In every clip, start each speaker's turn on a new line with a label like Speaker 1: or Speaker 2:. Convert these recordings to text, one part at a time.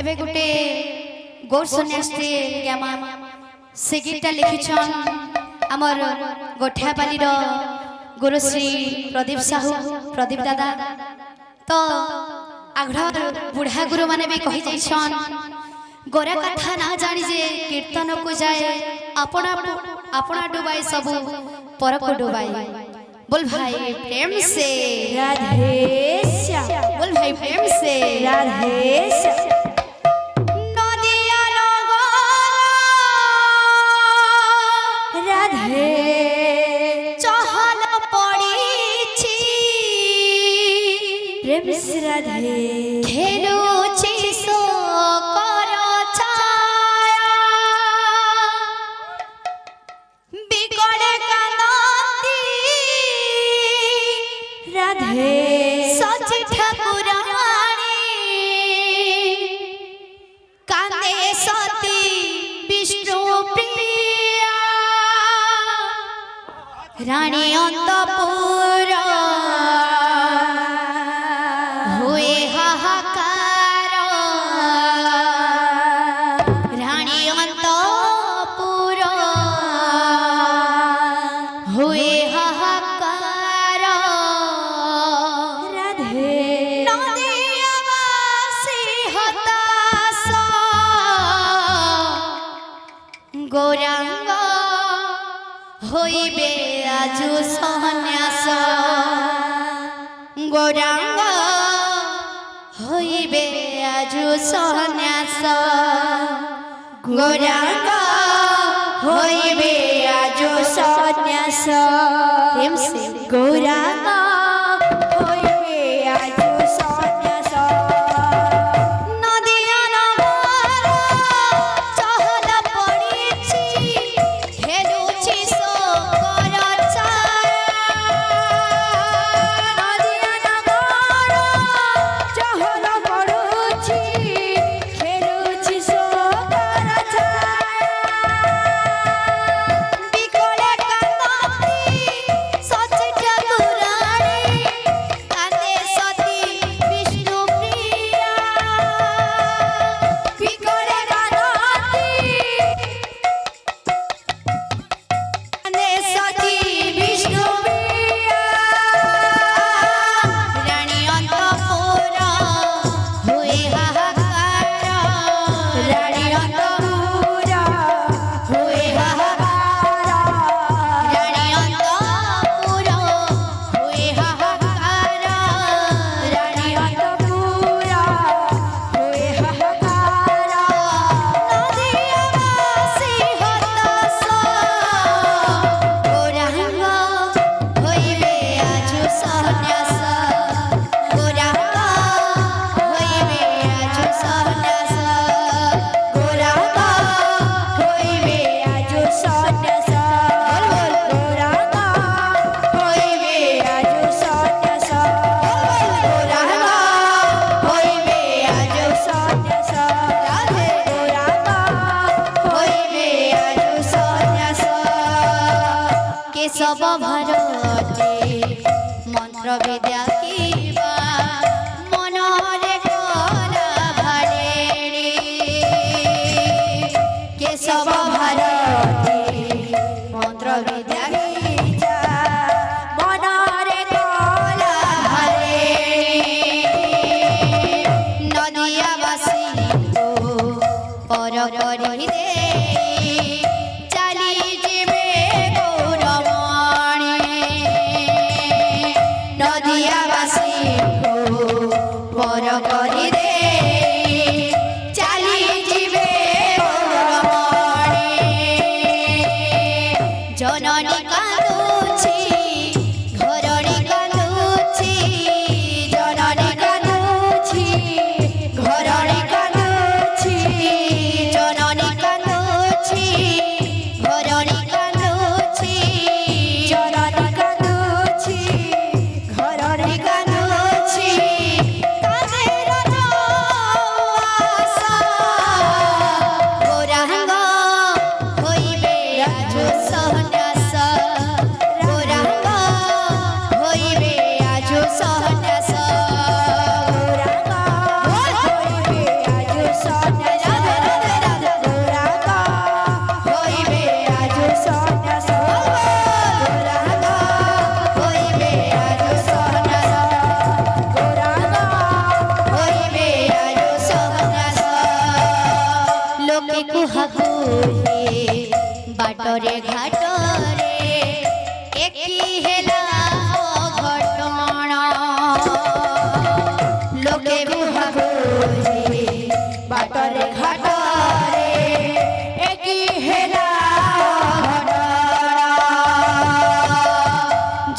Speaker 1: एबे गुटे गौर सन्यासी ज्ञामा से गीतटा लिखिछन आमर गोठियापालीर गुरुश्री प्रदीप साहू प्रदीप दादा। तो आग्रह बुढ़ा गुरु माने भी कही जाइछन गोरा कथा ना जानी जे कीर्तन को जाए अपना अपना डुबाई सबू पर को डुबाई। बोल भाई प्रेम से
Speaker 2: राधे श्याम।
Speaker 1: बोल भाई प्रेम से
Speaker 2: राधे श्याम। राधे
Speaker 1: चहल पड़ी
Speaker 2: प्रेम से राधे
Speaker 1: खेलुछि सो कर छाया बिगड़े कांदी
Speaker 2: राधे
Speaker 1: सची ठाकुरानी कांदे सती विष्णु प्रिया रानी अंतपुर हुए हाहाकार रानी अंतपुर हुए हाहाकार
Speaker 2: राधे
Speaker 1: नदियावासी हताश गौरांग होइबे आजु सन्यास गौरांग होइबे आजु सन्यास गौरांग होइबे आजु सन्यास। प्रेम से
Speaker 2: गौरांग होइबे आजु सन्यास।
Speaker 1: नदिया नगर चहल पड़िछि खेलुछि सो कर छाया
Speaker 2: नदिया नगर चहल पड़ुछि खेलुछि सोकर
Speaker 1: बिकले कांदी सची ठाकुरानी कांदे सती विष्णु प्रिया बिकले कांदी कांदे सती विष्णु प्रिया रानी अंतपुर हुए हाहाकार रानी अंतपुर हुए हाहाकार रानी अंतपुर हुए हाहाकार रानी
Speaker 2: अंतपुर हुए हाहाकार।
Speaker 1: नदियावासी हताश गौरांग होइबे आजु सन्यास गौरांग होइबे आजु सन्यास गौरांग होइबे आजु सन्यास
Speaker 2: गौरांग
Speaker 1: होइबे आजु सन्यास गौरांग होइबे आजु सन्यास राधे गौरांग होइबे आजु सन्यास। केशव भारती मंत्र विद्या कीवा मनरे कला भारेणी केशव भारती मंत्र विद्या कीजा मनरे कला भारेणी नदियावासी पर करी दे चाली जीवे गौरमणि नदियावासी पर करी दे चाली जीवे गौरमणि जननी कांदुछि घरणी कांदुछि जननी कांदुछि घरणी कांदुछि जननी कांदुछि घरणी कांदुछि जननी कांदुछि घरणी कांदुछि कांदे
Speaker 2: ବୁଝି
Speaker 1: ବାଟରେ ଘାଟରେ ଏକି ହେଲା ଅଘଟଣ ଲୋକେ
Speaker 2: ବୁହା ବୁଝି ବାଟରେ ଘାଟରେ ଏକି ହେଲା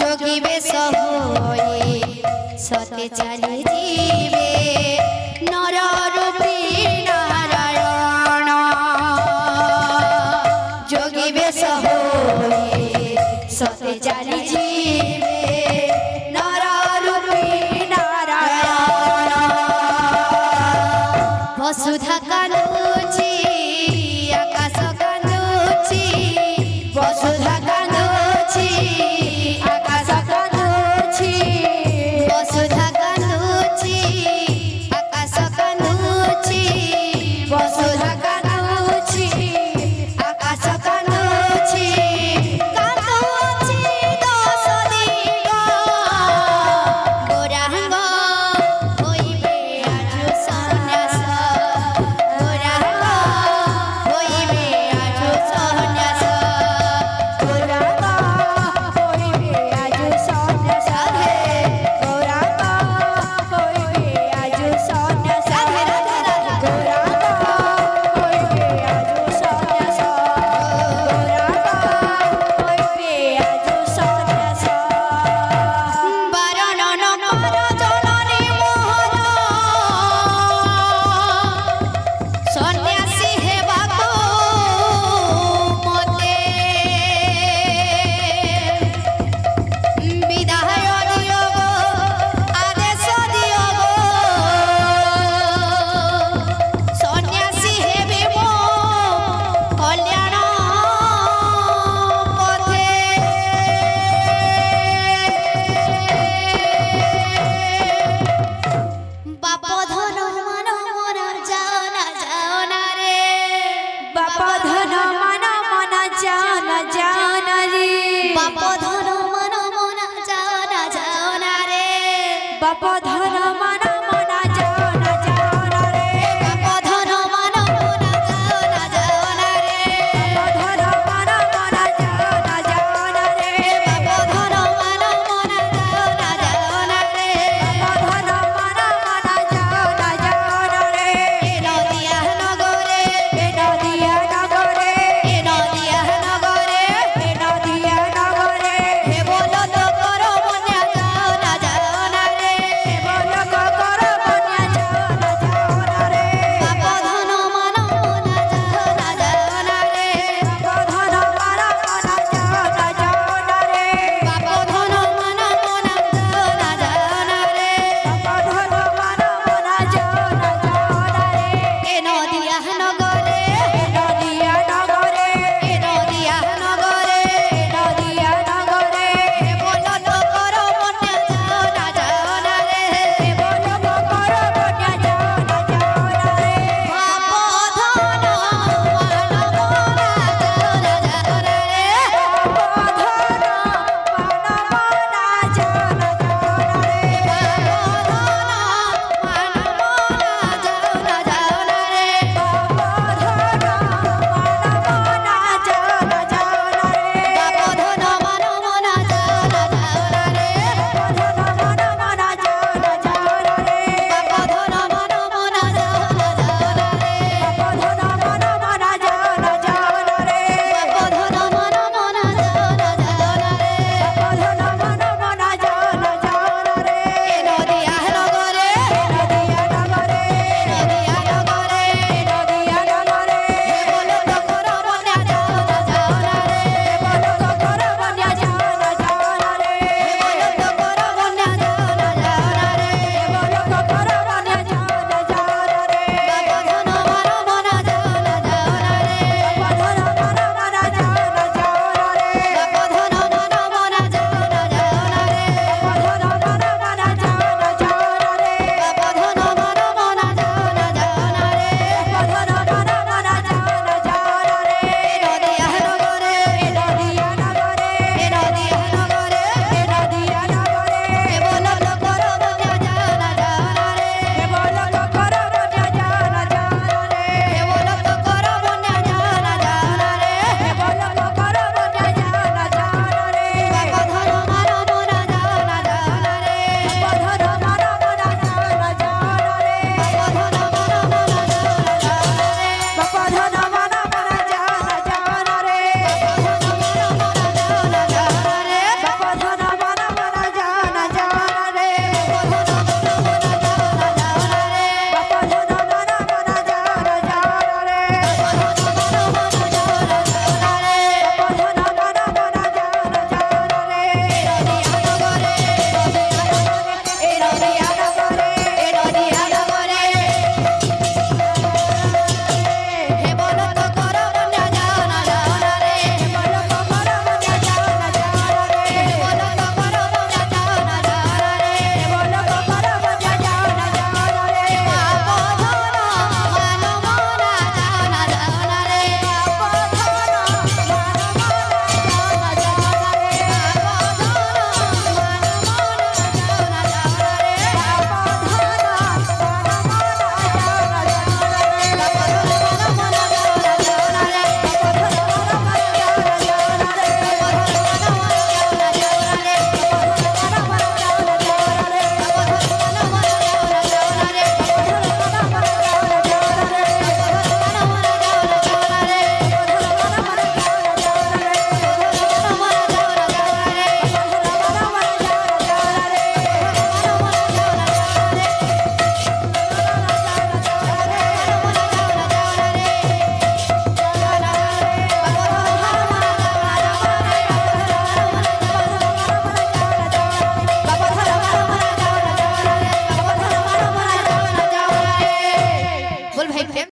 Speaker 1: যোগী বেশ হয়ে সতে চালি যাবে নর রূপী নারায়ণ যোগী বেশ হয়ে সতে চালি যাবে নর রূপী নারায়ণ বসুধা কাঁদুছি আকাশ কাঁদুছি বসুধা কাঁদুছি
Speaker 2: আকাশ কাঁদুছি
Speaker 1: বসুধা কাঁদুছি আকাশ কাঁদুছি
Speaker 2: বসুধা কাঁদুছি
Speaker 1: আকাশ কাঁদুছি কাঁদুছি দশ দিগ গোরাঙ্গ হইবে আজু সন্ন্যাস গোরাঙ্গ হইবে আজু সন্ন্যাস
Speaker 2: গৌরাঙ্গ হইবে আজু সন্ন্যাস গৌরাঙ্গ হইবে আজু সন্ন্যাস গৌরাঙ্গ হইবে আজু সন্ন্যাস গৌরাঙ্গ হইবে আজু সন্ন্যাস
Speaker 1: বারণ নকর জননী মোহন সন্ন্যাসী হেবাকু মতে বিদায় দিও গো আদেশ দিও গো সন্ন্যাসী হেবি মো কল্যাণ পথে বাপ ধন মান মনা যাও না রে
Speaker 2: বাপ ধন মান মন জান জান রে
Speaker 1: বাপ ধন মান মনা যাও না রে
Speaker 2: বাপ ধন